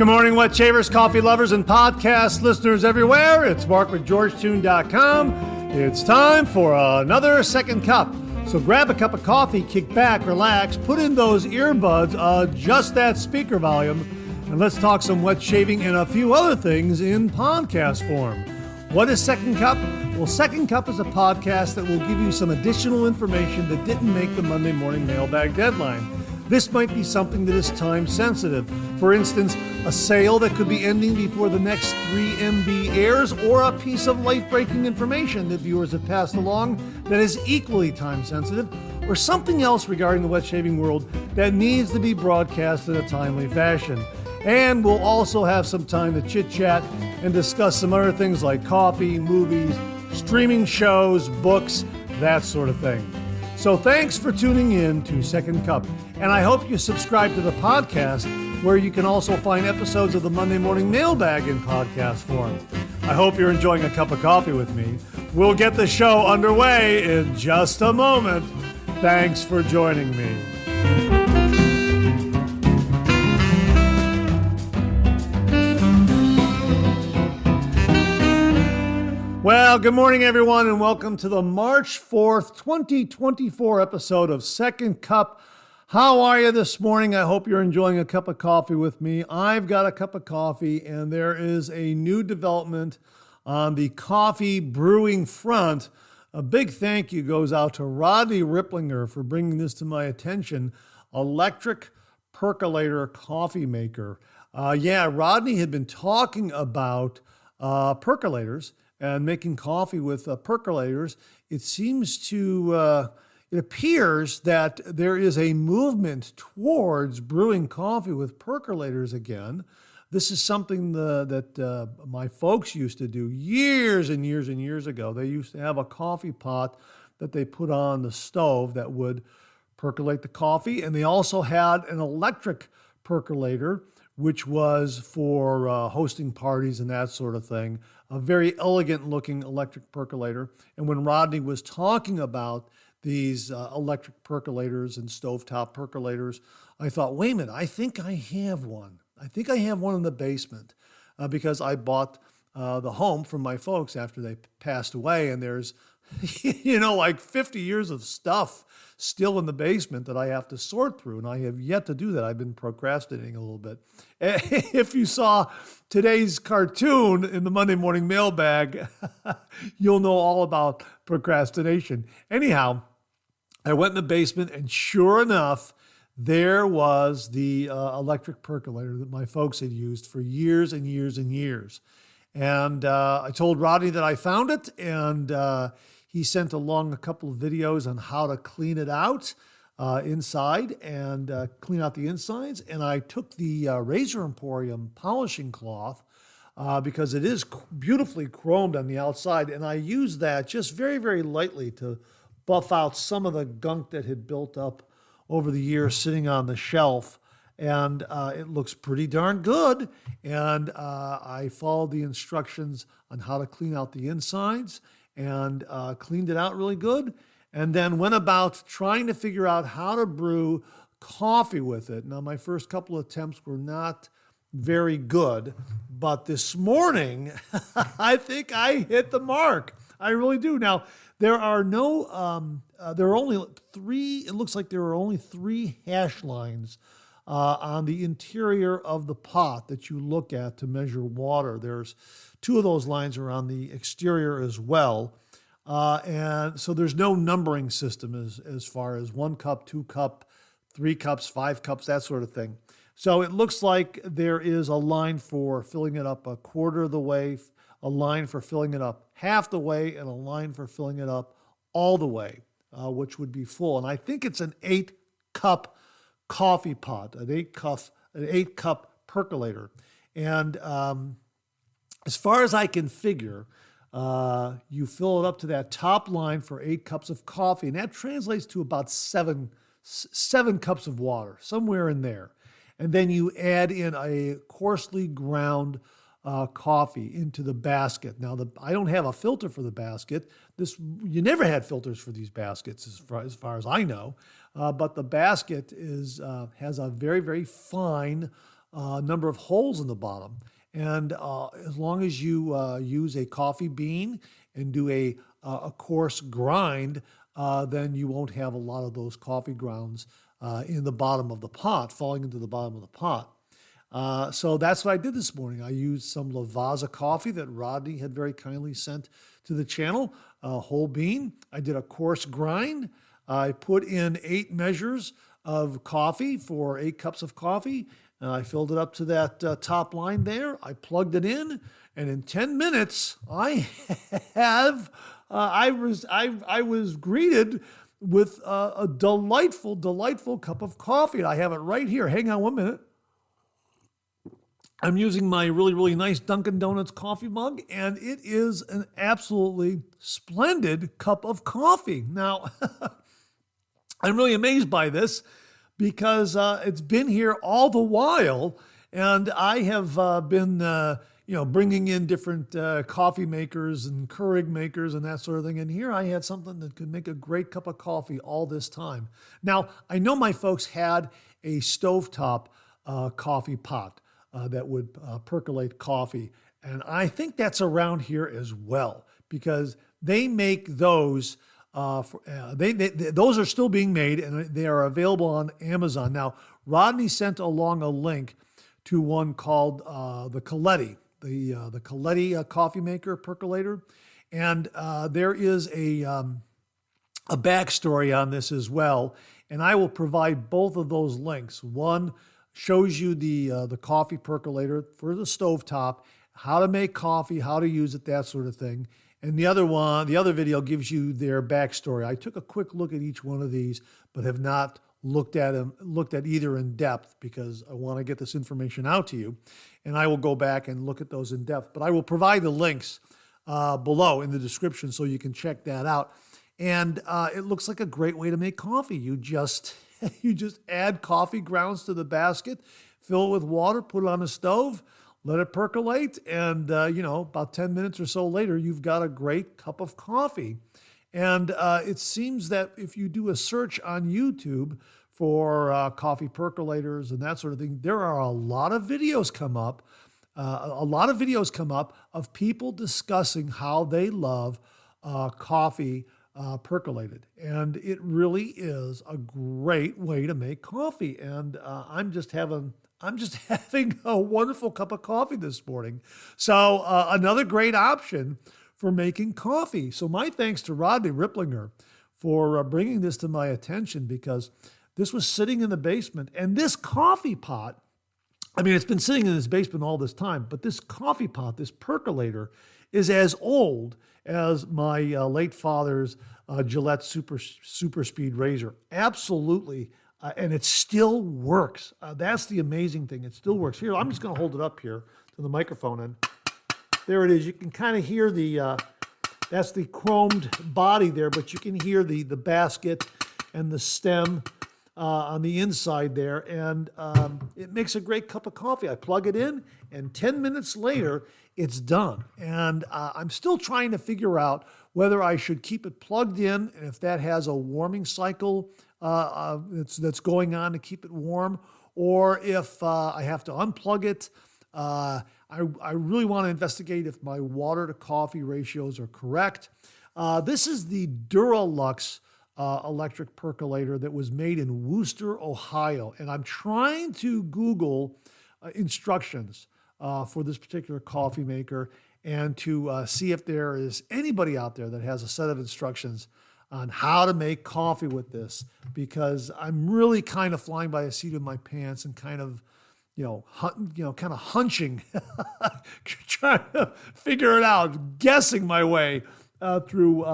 Good morning, wet shavers, coffee lovers, and podcast listeners everywhere. It's Mark with GeorgeToon.com. It's time for another second cup. So grab a cup of coffee, kick back, relax, put in those earbuds, adjust that speaker volume, and let's talk some wet shaving and a few other things in podcast form. What is Second Cup? Well, Second Cup is a podcast that will give you some additional information that didn't make the Monday morning mailbag deadline. This might be something that is time sensitive. For instance, a sale that could be ending before the next 3MB airs, or a piece of life-breaking information that viewers have passed along that is equally time sensitive, or something else regarding the wet shaving world that needs to be broadcast in a timely fashion. And we'll also have some time to chit-chat and discuss some other things like coffee, movies, streaming shows, books, that sort of thing. So thanks for tuning in to Second Cup, and I hope you subscribe to the podcast, where you can also find episodes of the Monday Morning Mailbag in podcast form. I hope you're enjoying a cup of coffee with me. We'll get the show underway in just a moment. Thanks for joining me. Well, good morning, everyone, and welcome to the March 4th, 2024 episode of Second Cup. How are you this morning? I hope you're enjoying a cup of coffee with me. I've got a cup of coffee, and there is a new development on the coffee brewing front. A big thank you goes out to Rodney Ripplinger for bringing this to my attention. Electric Percolator coffee maker. Rodney had been talking about percolators and making coffee with percolators. It appears that there is a movement towards brewing coffee with percolators again. This is something that my folks used to do years and years and years ago. They used to have a coffee pot that they put on the stove that would percolate the coffee. And they also had an electric percolator, which was for hosting parties and that sort of thing. A very elegant looking electric percolator. And when Rodney was talking about these electric percolators and stovetop percolators, I thought, wait a minute, I think I have one. I think I have one in the basement because I bought the home from my folks after they passed away. And there's, like 50 years of stuff still in the basement that I have to sort through, and I have yet to do that. I've been procrastinating a little bit. If you saw today's cartoon in the Monday Morning Mailbag, you'll know all about procrastination. Anyhow, I went in the basement, and sure enough, there was the electric percolator that my folks had used for years and years and years. And I told Rodney that I found it, and he sent along a couple of videos on how to clean it out inside and clean out the insides. And I took the Razor Emporium polishing cloth because it is beautifully chromed on the outside. And I used that just very, very lightly to buff out some of the gunk that had built up over the years sitting on the shelf. And it looks pretty darn good. And I followed the instructions on how to clean out the insides and cleaned it out really good, and then went about trying to figure out how to brew coffee with it. Now, my first couple of attempts were not very good, but this morning, I think I hit the mark. I really do. Now, there are only three, it looks like there are only 3 hash lines on the interior of the pot that you look at to measure water. There's 2 of those lines are on the exterior as well. And so there's no numbering system as far as 1 cup, 2 cup, 3 cups, 5 cups, that sort of thing. So it looks like there is a line for filling it up a quarter of the way, a line for filling it up half the way, and a line for filling it up all the way, which would be full. And I think it's an 8-cup coffee pot, an 8-cup percolator. And as far as I can figure, you fill it up to that top line for 8 cups of coffee, and that translates to about 7 cups of water, somewhere in there. And then you add in a coarsely ground coffee into the basket. Now, I don't have a filter for the basket. You never had filters for these baskets, as far as I know. But the basket has a very, very fine number of holes in the bottom. And as long as you use a coffee bean and do a coarse grind, then you won't have a lot of those coffee grounds in the bottom of the pot, falling into the bottom of the pot. So that's what I did this morning. I used some Lavazza coffee that Rodney had very kindly sent to the channel, whole bean. I did a coarse grind. I put in 8 measures of coffee for 8 cups of coffee. I filled it up to that top line there. I plugged it in, and in 10 minutes, I was greeted with a delightful, delightful cup of coffee. I have it right here. Hang on 1 minute. I'm using my really, really nice Dunkin' Donuts coffee mug, and it is an absolutely splendid cup of coffee. Now, I'm really amazed by this because it's been here all the while, and I have been, bringing in different coffee makers and Keurig makers and that sort of thing. And here I had something that could make a great cup of coffee all this time. Now, I know my folks had a stovetop coffee pot that would percolate coffee. And I think that's around here as well because they make those. Those are still being made and they are available on Amazon. Now, Rodney sent along a link to one called the Coletti, the Coletti coffee maker percolator. And there is a backstory on this as well. And I will provide both of those links. One shows you the coffee percolator for the stovetop, how to make coffee, how to use it, that sort of thing. And the other video gives you their backstory. I took a quick look at each one of these, but have not looked at either in depth because I want to get this information out to you. And I will go back and look at those in depth. But I will provide the links below in the description so you can check that out. And it looks like a great way to make coffee. You just add coffee grounds to the basket, fill it with water, put it on the stove, let it percolate, and about 10 minutes or so later, you've got a great cup of coffee. And it seems that if you do a search on YouTube for coffee percolators and that sort of thing, there are a lot of videos come up. Of people discussing how they love coffee percolated. And it really is a great way to make coffee. And I'm just having a wonderful cup of coffee this morning. So another great option for making coffee. So my thanks to Rodney Ripplinger for bringing this to my attention because this was sitting in the basement. And this coffee pot, it's been sitting in this basement all this time, but this coffee pot, this percolator, is as old as my late father's Gillette Super Speed razor. Absolutely. And it still works. That's the amazing thing. It still works. Here, I'm just going to hold it up here to the microphone, and there it is. You can kind of hear that's the chromed body there, but you can hear the basket and the stem on the inside there, and it makes a great cup of coffee. I plug it in, and 10 minutes later, it's done. And I'm still trying to figure out whether I should keep it plugged in, and if that has a warming cycle that's going on to keep it warm, or if I have to unplug it. I really want to investigate if my water to coffee ratios are correct. This is the Duralux electric percolator that was made in Wooster, Ohio. And I'm trying to Google instructions for this particular coffee maker and to see if there is anybody out there that has a set of instructions on how to make coffee with this, because I'm really kind of flying by the seat of my pants and kind of, kind of hunching, trying to figure it out, guessing my way through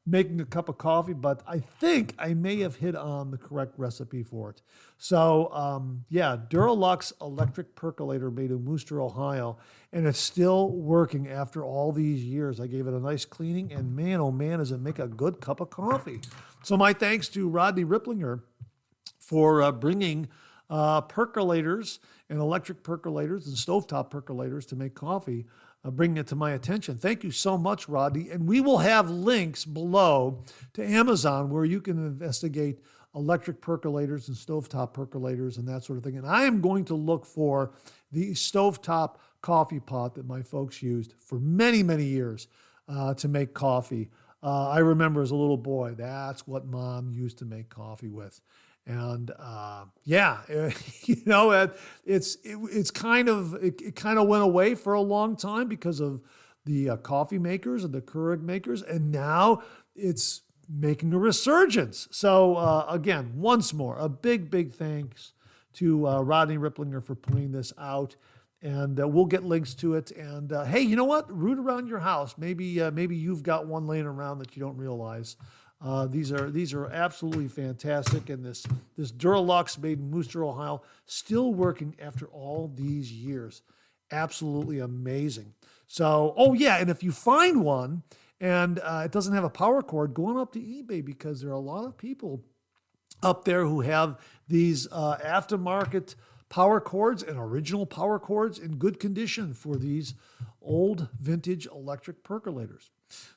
making a cup of coffee, but I think I may have hit on the correct recipe for it. So, Duralux electric percolator made in Wooster, Ohio, and it's still working after all these years. I gave it a nice cleaning, and man, oh man, does it make a good cup of coffee. So my thanks to Rodney Ripplinger for bringing percolators and electric percolators and stovetop percolators to make coffee, bringing it to my attention. Thank you so much, Rodney. And we will have links below to Amazon where you can investigate electric percolators and stovetop percolators and that sort of thing. And I am going to look for the stovetop coffee pot that my folks used for many, many years to make coffee. I remember as a little boy, that's what Mom used to make coffee with. And it kind of went away for a long time because of the coffee makers and the Keurig makers, and now it's making a resurgence. So again, once more, a big, big thanks to Rodney Ripplinger for putting this out. And we'll get links to it. And hey, you know what? Root around your house. Maybe you've got one laying around that you don't realize. These are absolutely fantastic. And this Duralux made in Worcester, Ohio, still working after all these years. Absolutely amazing. So, oh yeah, and if you find one and it doesn't have a power cord, go on up to eBay, because there are a lot of people up there who have these aftermarket power cords and original power cords in good condition for these old vintage electric percolators.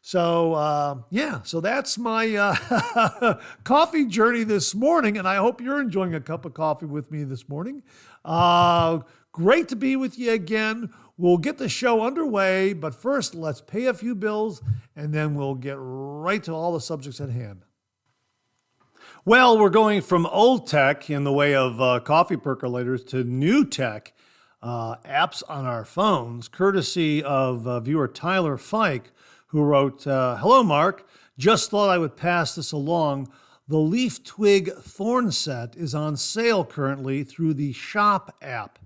So so that's my coffee journey this morning, and I hope you're enjoying a cup of coffee with me this morning. Great to be with you again. We'll get the show underway, but first let's pay a few bills, and then we'll get right to all the subjects at hand. Well, we're going from old tech in the way of coffee percolators to new tech apps on our phones, courtesy of viewer Tyler Fike, who wrote, "Hello, Mark. Just thought I would pass this along. The Leaf Twig Thorn Set is on sale currently through the Shop app.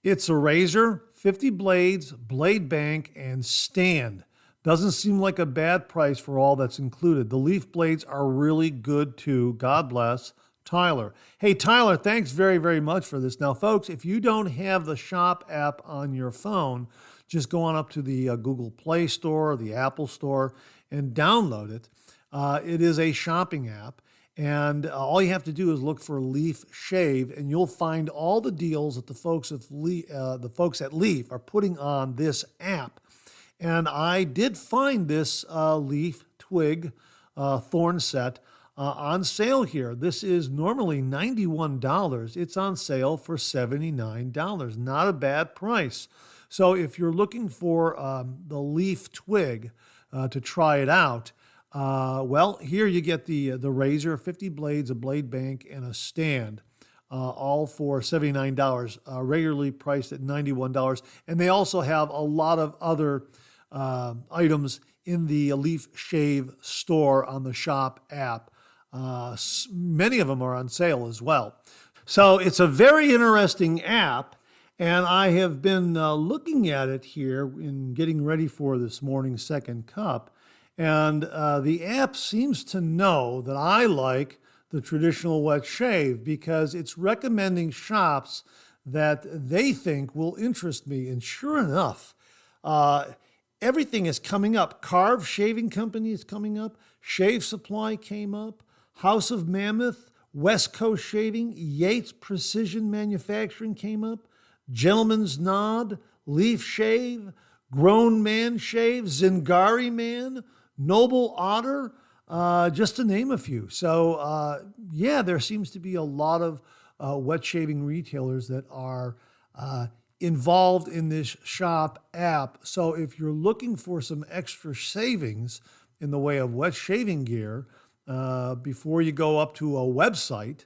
It's a razor, 50 blades, blade bank, and stand. Doesn't seem like a bad price for all that's included. The leaf blades are really good too. God bless, Tyler." Hey, Tyler, thanks very, very much for this. Now, folks, if you don't have the Shop app on your phone, just go on up to the Google Play Store, the Apple Store, and download it. It is a shopping app, and all you have to do is look for Leaf Shave, and you'll find all the deals that the folks at Leaf are putting on this app. And I did find this Leaf Twig Thorn Set on sale here. This is normally $91. It's on sale for $79. Not a bad price. So if you're looking for the Leaf Twig to try it out, well, here you get the razor, 50 blades, a blade bank, and a stand. All for $79, regularly priced at $91. And they also have a lot of other items in the Leaf Shave store on the Shop app. Many of them are on sale as well. So it's a very interesting app, and I have been looking at it here in getting ready for this morning's second cup. And the app seems to know that I like the traditional wet shave, because it's recommending shops that they think will interest me. And sure enough, everything is coming up. Carve Shaving Company is coming up. Shave Supply came up. House of Mammoth, West Coast Shaving, Yates Precision Manufacturing came up. Gentleman's Nod, Leaf Shave, Grown Man Shave, Zingari Man, Noble Otter, just to name a few. So, there seems to be a lot of wet shaving retailers that are involved in this Shop app. So if you're looking for some extra savings in the way of wet shaving gear, before you go up to a website,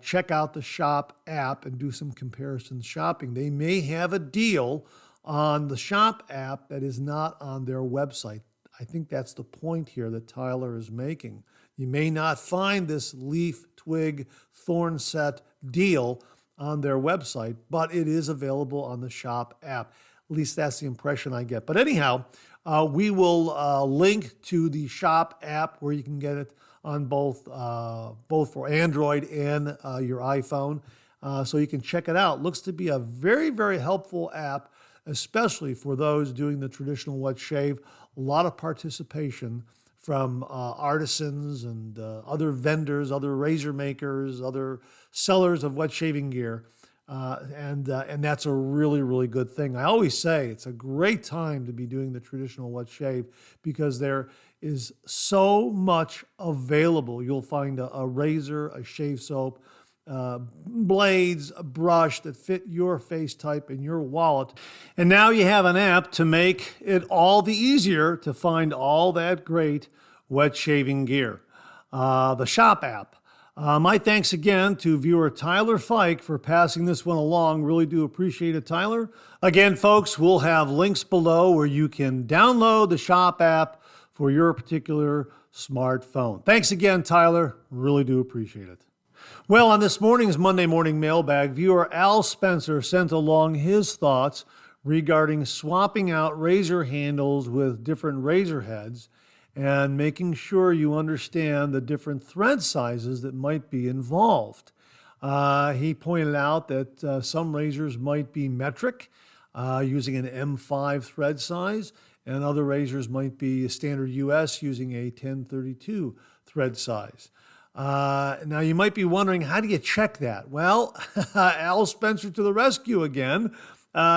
check out the Shop app and do some comparison shopping. They may have a deal on the Shop app that is not on their website. I think that's the point here that Tyler is making. You may not find this Leaf Twig Thorn Set deal on their website, but it is available on the Shop app. At least that's the impression I get. But anyhow, we will link to the Shop app where you can get it on both for Android and your iPhone, so you can check it out. Looks to be a very, very helpful app, especially for those doing the traditional wet shave. A lot of participation from artisans and other vendors, other razor makers, other sellers of wet shaving gear. And that's a really, really good thing. I always say it's a great time to be doing the traditional wet shave because there is so much available. You'll find a razor, a shave soap, blades, a brush that fit your face type and your wallet. And now you have an app to make it all the easier to find all that great wet shaving gear. The Shop app. My thanks again to viewer Tyler Fike for passing this one along. Really do appreciate it, Tyler. Again, folks, we'll have links below where you can download the Shop app for your particular smartphone. Thanks again, Tyler. Really do appreciate it. Well, on this morning's Monday Morning Mailbag, viewer Al Spencer sent along his thoughts regarding swapping out razor handles with different razor heads and making sure you understand the different thread sizes that might be involved. He pointed out that some razors might be metric, using an M5 thread size, and other razors might be standard US using a 1032 thread size. Now, you might be wondering, how do you check that? Well, Al Spencer to the rescue again.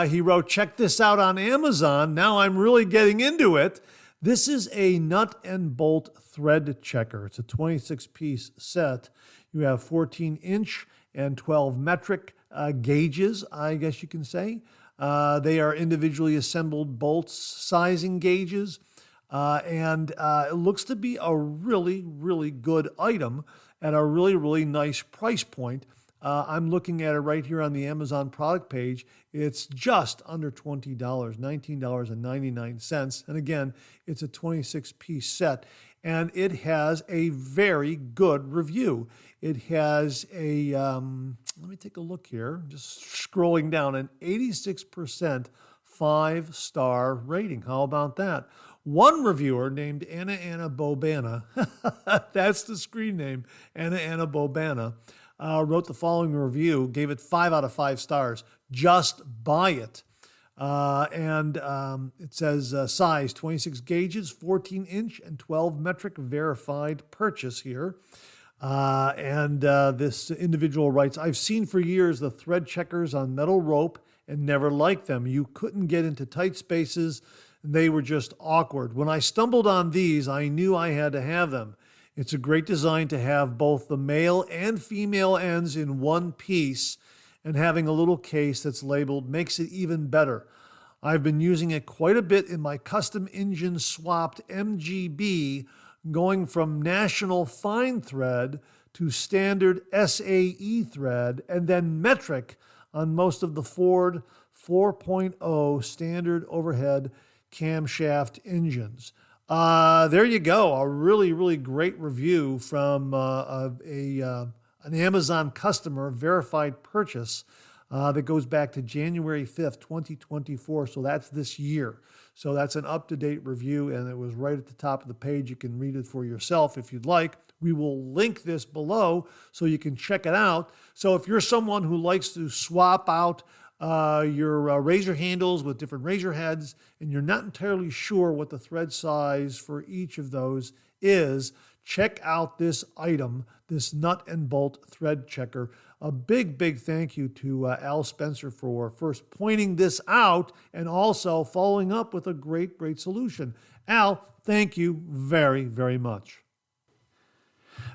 He wrote, check this out on Amazon. Now I'm really getting into it. This is a nut and bolt thread checker. It's a 26-piece set. You have 14-inch and 12 metric gauges, I guess you can say. They are individually assembled bolts, sizing gauges, and it looks to be a really, really good item at a really, really nice price point. I'm looking at it right here on the Amazon product page. It's just under $20, $19.99. And again, it's a 26-piece set. And it has a very good review. It has a, let me take a look here, just scrolling down, an 86% 5-star rating. How about that? One reviewer named Anna Bobana, that's the screen name, Anna Bobana, wrote the following review, gave it 5 out of 5 stars. Just buy it. It says size 26 gauges, 14-inch and 12 metric verified purchase here. This individual writes, I've seen for years the thread checkers on metal rope and never liked them. You couldn't get into tight spaces. They were just awkward. When I stumbled on these, I knew I had to have them. It's a great design to have both the male and female ends in one piece, and having a little case that's labeled makes it even better. I've been using it quite a bit in my custom engine swapped MGB, going from national fine thread to standard SAE thread, and then metric on most of the Ford 4.0 standard overhead camshaft engines. There you go. A really, really great review from an Amazon customer, verified purchase that goes back to January 5th, 2024. So that's this year. So that's an up-to-date review, and it was right at the top of the page. You can read it for yourself if you'd like. We will link this below so you can check it out. So if you're someone who likes to swap out your razor handles with different razor heads, and you're not entirely sure what the thread size for each of those is, check out this item, this nut and bolt thread checker. A big, big thank you to Al Spencer for first pointing this out and also following up with a great, great solution. Al, thank you very, very much.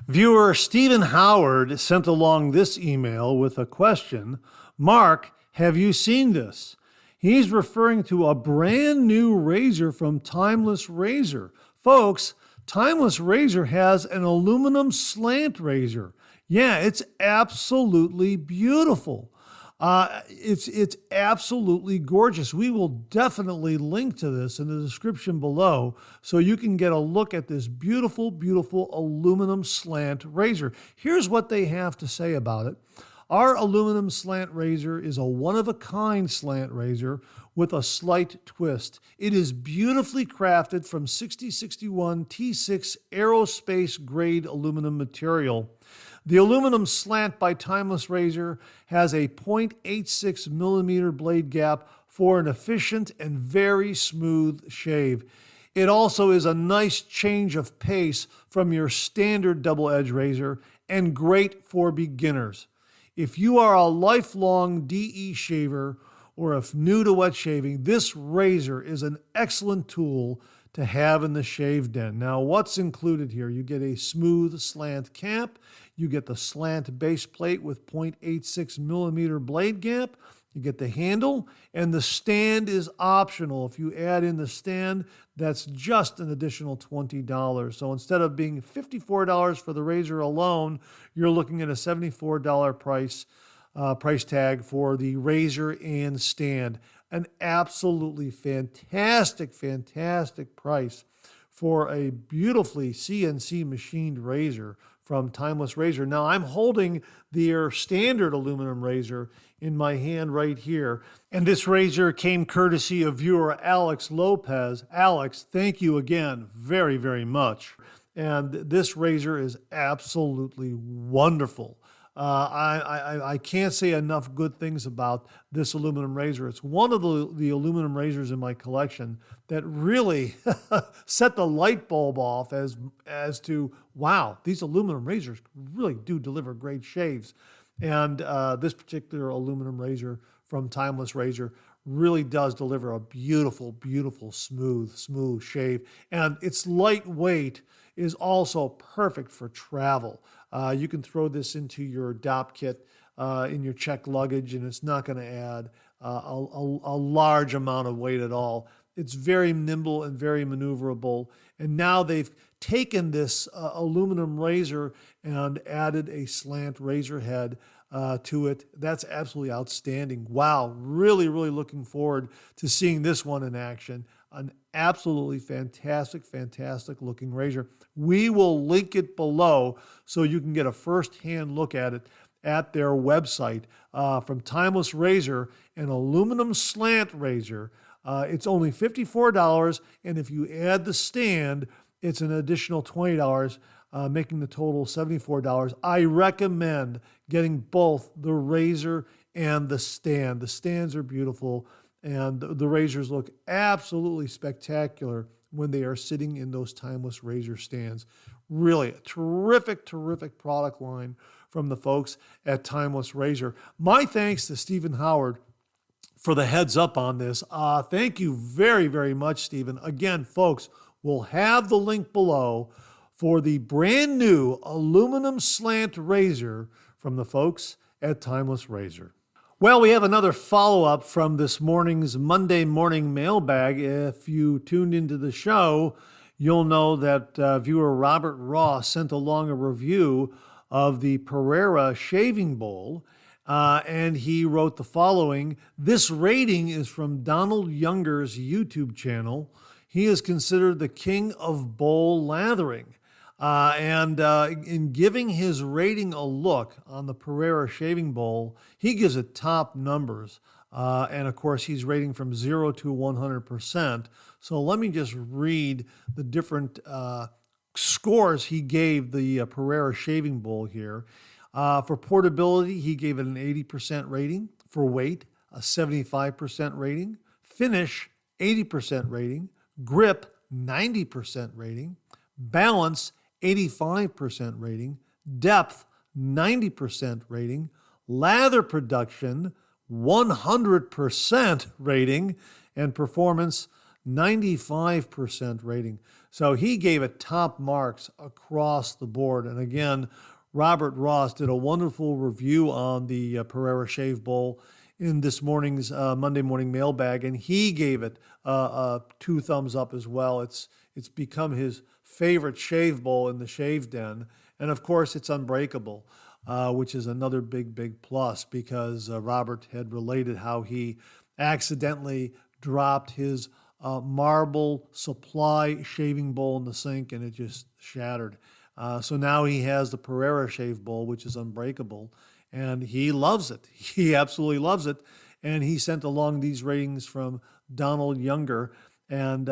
Viewer Stephen Howard sent along this email with a question. Mark, have you seen this? He's referring to a brand new razor from Timeless Razor. Folks, Timeless Razor has an aluminum slant razor. Yeah, it's absolutely beautiful. It's absolutely gorgeous. We will definitely link to this in the description below so you can get a look at this beautiful, beautiful aluminum slant razor. Here's what they have to say about it. Our aluminum slant razor is a one-of-a-kind slant razor with a slight twist. It is beautifully crafted from 6061 T6 aerospace grade aluminum material. The aluminum slant by Timeless Razor has a 0.86 millimeter blade gap for an efficient and very smooth shave. It also is a nice change of pace from your standard double-edged razor and great for beginners. if you are a lifelong DE shaver or if new to wet shaving, this razor is an excellent tool to have in the shave den. Now, what's included here? You get a smooth slant cap. You get the slant base plate with 0.86 millimeter blade gap. You get the handle, and the stand is optional. If you add in the stand, that's just an additional $20. So instead of being $54 for the razor alone, you're looking at a $74 price tag for the razor and stand. An absolutely fantastic price for a beautifully CNC machined razor from Timeless Razor. Now, I'm holding their standard aluminum razor in my hand right here, and this razor came courtesy of viewer Alex Lopez. Alex, thank you again very, very much. And this razor is absolutely wonderful. I can't say enough good things about this aluminum razor. It's one of the aluminum razors in my collection that really set the light bulb off as to, wow, these aluminum razors really do deliver great shaves. And this particular aluminum razor from Timeless Razor really does deliver a beautiful, smooth shave. And its lightweight is also perfect for travel. You can throw this into your DOP kit in your checked luggage, and it's not going to add a large amount of weight at all. It's very nimble and very maneuverable. And now they've taken this aluminum razor and added a slant razor head to it. That's absolutely outstanding. Wow, really looking forward to seeing this one in action. An absolutely fantastic looking razor. We will link it below so you can get a first-hand look at it at their website. From Timeless Razor, an aluminum slant razor. It's only $54, and if you add the stand, it's an additional $20, making the total $74. I recommend getting both the razor and the stand. The stands are beautiful, and the razors look absolutely spectacular when they are sitting in those Timeless Razor stands. Really a terrific product line from the folks at Timeless Razor. My thanks to Stephen Howard for the heads up on this. Thank you very much, Stephen. Again, folks, we'll have the link below for the brand new aluminum slant razor from the folks at Timeless Razor. Well, we have another follow-up from this morning's Monday morning mailbag. If you tuned into the show, you'll know that viewer Robert Ross sent along a review of the Pereira shaving bowl, and he wrote the following. This rating is from Donald Younger's YouTube channel. He is considered the king of bowl lathering. And in giving his rating a look on the Pereira shaving bowl, he gives it top numbers. And of course, he's rating from 0 to 100%. So let me just read the different scores he gave the Pereira shaving bowl here. For portability, he gave it an 80% rating. For weight, a 75% rating. Finish, 80% rating. Grip, 90% rating. Balance, 85% rating. Depth, 90% rating. Lather production, 100% rating. And performance, 95% rating. So he gave it top marks across the board. And again, Robert Ross did a wonderful review on the Pereira Shave Bowl in this morning's Monday morning mailbag, and he gave it 2 thumbs up as well. It's become his favorite shave bowl in the shave den, and of course it's unbreakable, which is another big plus, because Robert had related how he accidentally dropped his marble supply shaving bowl in the sink and it just shattered. So now he has the Pereira shave bowl, which is unbreakable, and he loves it. He absolutely loves it. And he sent along these ratings from Donald Younger. And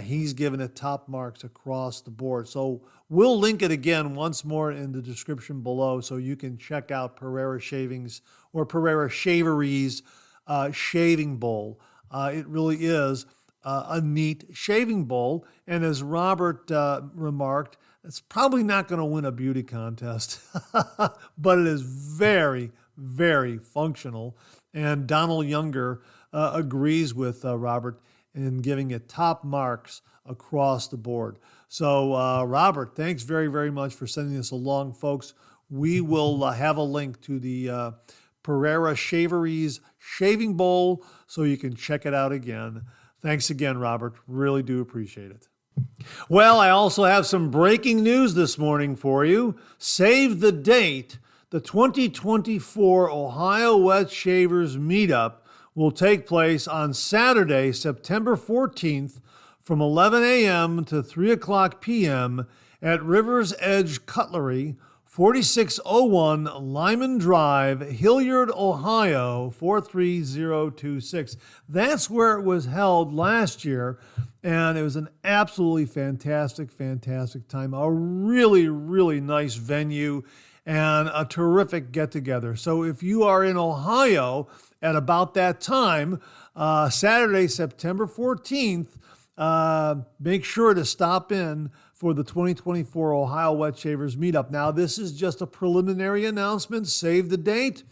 he's given it top marks across the board. So we'll link it again once more in the description below so you can check out Pereira Shavings or Pereira Shavery's shaving bowl. It really is a neat shaving bowl. And as Robert remarked, it's probably not going to win a beauty contest, but it is very very functional. And Donald Younger agrees with Robert in giving it top marks across the board. So, Robert, thanks very, very much for sending this along, folks. We will have a link to the Pereira Shaveries Shaving Bowl so you can check it out again. Thanks again, Robert. Really do appreciate it. Well, I also have some breaking news this morning for you. Save the date. The 2024 Ohio Wet Shavers Meetup will take place on Saturday, September 14th from 11 a.m. to 3 o'clock p.m. at River's Edge Cutlery, 4601 Lyman Drive, Hilliard, Ohio, 43026. That's where it was held last year, and it was an absolutely fantastic time. A really, really nice venue and a terrific get-together. So if you are in Ohio at about that time, Saturday, September 14th, make sure to stop in for the 2024 Ohio Wet Shavers Meetup. Now, this is just a preliminary announcement. Save the date.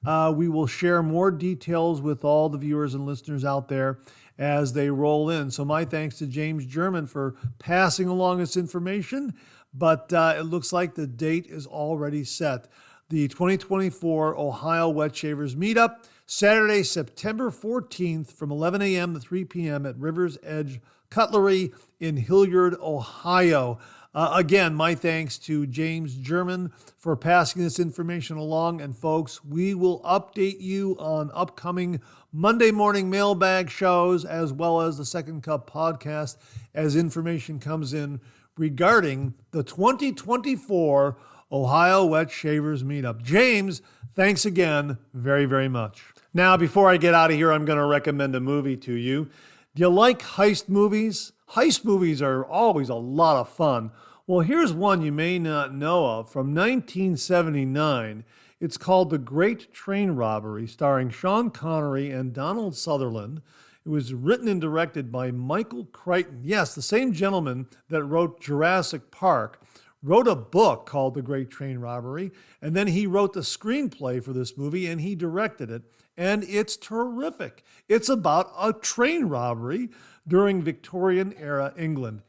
We will share more details with all the viewers and listeners out there as they roll in. So my thanks to James German for passing along this information, but it looks like the date is already set. The 2024 Ohio Wet Shavers Meetup, Saturday, September 14th from 11 a.m. to 3 p.m. at River's Edge Cutlery in Hilliard, Ohio. Again, my thanks to James German for passing this information along. And folks, we will update you on upcoming Monday morning mailbag shows as well as the Second Cup podcast as information comes in regarding the 2024 Ohio Wet Shavers Meetup. James, thanks again very, very much. Now, before I get out of here, I'm going to recommend a movie to you. Do you like heist movies? Heist movies are always a lot of fun. Well, here's one you may not know of from 1979. It's called The Great Train Robbery, starring Sean Connery and Donald Sutherland. It was written and directed by Michael Crichton. Yes, the same gentleman that wrote Jurassic Park wrote a book called The Great Train Robbery, and then he wrote the screenplay for this movie, and he directed it, and it's terrific. It's about a train robbery during Victorian-era England.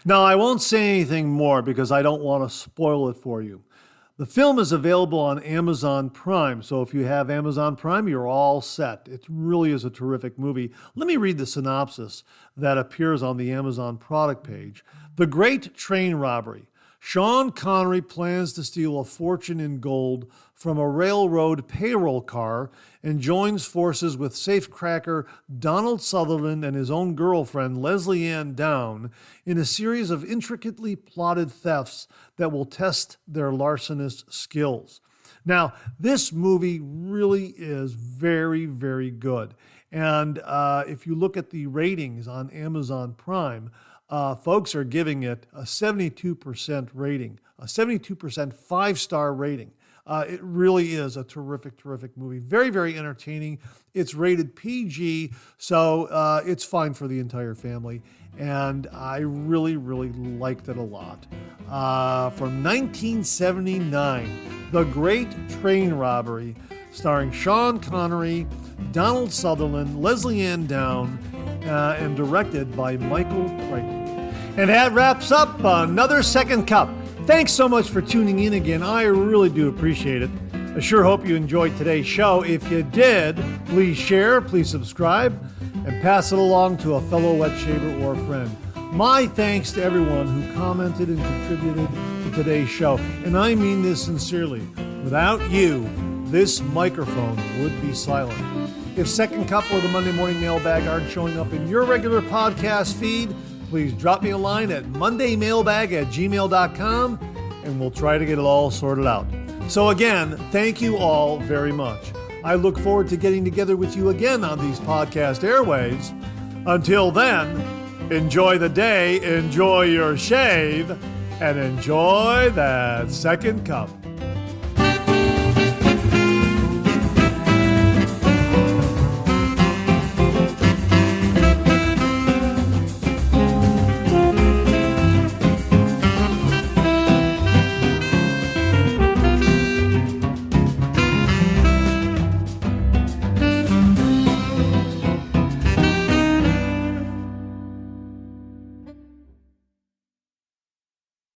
Now, I won't say anything more because I don't want to spoil it for you. The film is available on Amazon Prime, so if you have Amazon Prime, you're all set. It really is a terrific movie. Let me read the synopsis that appears on the Amazon product page. The Great Train Robbery. Sean Connery plans to steal a fortune in gold from a railroad payroll car and joins forces with safecracker Donald Sutherland and his own girlfriend Leslie Ann Down in a series of intricately plotted thefts that will test their larcenous skills. Now, this movie really is very, very good. And if you look at the ratings on Amazon Prime, folks are giving it a 72% rating, a 72% five-star rating. It really is a terrific, terrific movie. Very, very entertaining. It's rated PG, so it's fine for the entire family. And I really, really liked it a lot. From 1979, The Great Train Robbery, starring Sean Connery, Donald Sutherland, Leslie Ann Down, and directed by Michael Crichton. And that wraps up another Second Cup. Thanks so much for tuning in again. I really do appreciate it. I sure hope you enjoyed today's show. If you did, please share, please subscribe, and pass it along to a fellow wet shaver or friend. My thanks to everyone who commented and contributed to today's show. And I mean this sincerely. Without you, this microphone would be silent. If Second Cup or the Monday Morning Mailbag aren't showing up in your regular podcast feed, please drop me a line at mondaymailbag@gmail.com and we'll try to get it all sorted out. So again, thank you all very much. I look forward to getting together with you again on these podcast airwaves. Until then, enjoy the day, enjoy your shave, and enjoy that Second Cup.